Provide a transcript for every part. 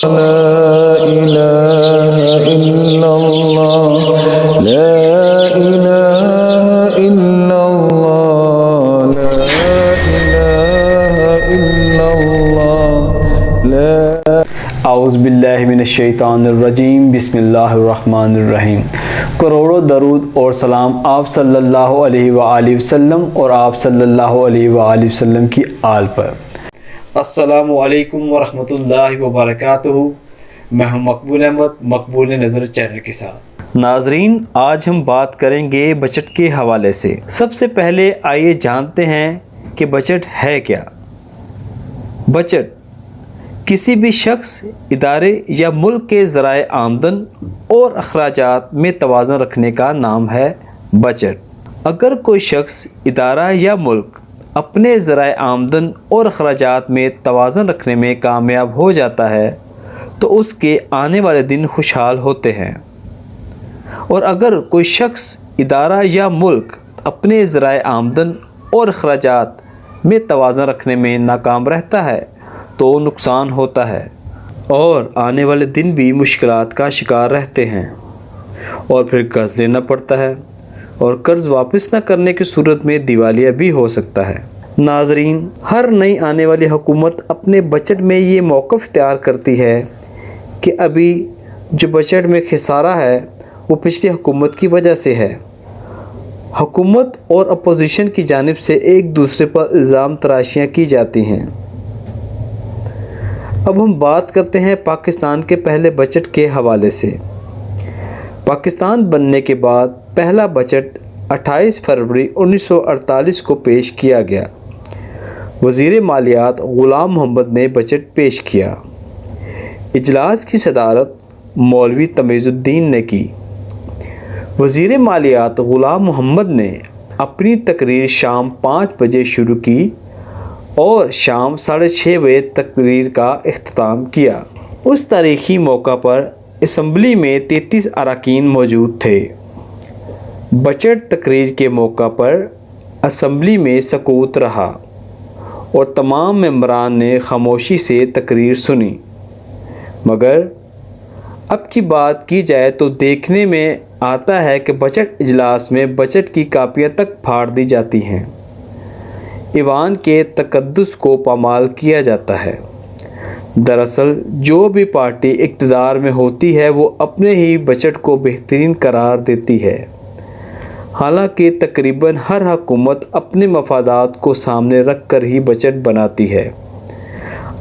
لا إله إلا الله لا إله إلا الله لا إله إلا الله لا اعوذ باللہ من الشیطان الرجیم، بسم اللہ الرحمن الرحیم۔ کروڑوں درود اور سلام آپ صلی اللہ علیہ وآلہ وسلم اور آپ صلی اللہ علیہ وآلہ وسلم کی آل پر۔ السلام علیکم ورحمۃ اللہ وبرکاتہ۔ میں ہوں مقبول احمد، مقبول نظر چینل کے ساتھ۔ ناظرین، آج ہم بات کریں گے بجٹ کے حوالے سے۔ سب سے پہلے آئیے جانتے ہیں کہ بجٹ ہے کیا۔ بجٹ کسی بھی شخص، ادارے یا ملک کے ذرائع آمدن اور اخراجات میں توازن رکھنے کا نام ہے بجٹ۔ اگر کوئی شخص، ادارہ یا ملک اپنے ذرائع آمدن اور اخراجات میں توازن رکھنے میں کامیاب ہو جاتا ہے تو اس کے آنے والے دن خوشحال ہوتے ہیں، اور اگر کوئی شخص، ادارہ یا ملک اپنے ذرائع آمدن اور اخراجات میں توازن رکھنے میں ناکام رہتا ہے تو نقصان ہوتا ہے، اور آنے والے دن بھی مشکلات کا شکار رہتے ہیں، اور پھر قرض لینا پڑتا ہے، اور قرض واپس نہ کرنے کی صورت میں دیوالیہ بھی ہو سکتا ہے۔ ناظرین، ہر نئی آنے والی حکومت اپنے بجٹ میں یہ موقف اختیار کرتی ہے کہ ابھی جو بجٹ میں خسارہ ہے وہ پچھلی حکومت کی وجہ سے ہے۔ حکومت اور اپوزیشن کی جانب سے ایک دوسرے پر الزام تراشیاں کی جاتی ہیں۔ اب ہم بات کرتے ہیں پاکستان کے پہلے بجٹ کے حوالے سے۔ پاکستان بننے کے بعد پہلا بجٹ 28 فروری 1948 کو پیش کیا گیا۔ وزیر مالیات غلام محمد نے بجٹ پیش کیا۔ اجلاس کی صدارت مولوی تمیز الدین نے کی۔ وزیر مالیات غلام محمد نے اپنی تقریر شام 5 بجے شروع کی اور شام 6:30 بجے تقریر کا اختتام کیا۔ اس تاریخی موقع پر اسمبلی میں 33 اراکین موجود تھے۔ بجٹ تقریر کے موقع پر اسمبلی میں سکوت رہا اور تمام ممبران نے خاموشی سے تقریر سنی، مگر اب کی بات کی جائے تو دیکھنے میں آتا ہے کہ بجٹ اجلاس میں بجٹ کی کاپیاں تک پھاڑ دی جاتی ہیں، ایوان کے تقدس کو پامال کیا جاتا ہے۔ دراصل جو بھی پارٹی اقتدار میں ہوتی ہے وہ اپنے ہی بجٹ کو بہترین قرار دیتی ہے، حالانکہ تقریباً ہر حکومت اپنے مفادات کو سامنے رکھ کر ہی بجٹ بناتی ہے۔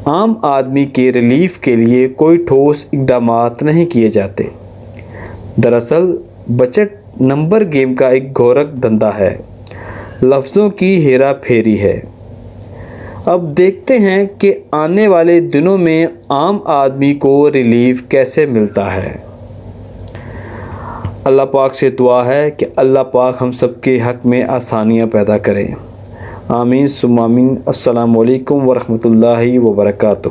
عام آدمی کے ریلیف کے لیے کوئی ٹھوس اقدامات نہیں کیے جاتے۔ دراصل بجٹ نمبر گیم کا ایک گورکھ دھندا ہے، لفظوں کی ہیرا پھیری ہے۔ اب دیکھتے ہیں کہ آنے والے دنوں میں عام آدمی کو ریلیف کیسے ملتا ہے۔ اللہ پاک سے دعا ہے کہ اللہ پاک ہم سب کے حق میں آسانیاں پیدا کریں۔ آمین ثم آمین۔ السلام علیکم ورحمۃ اللہ وبرکاتہ۔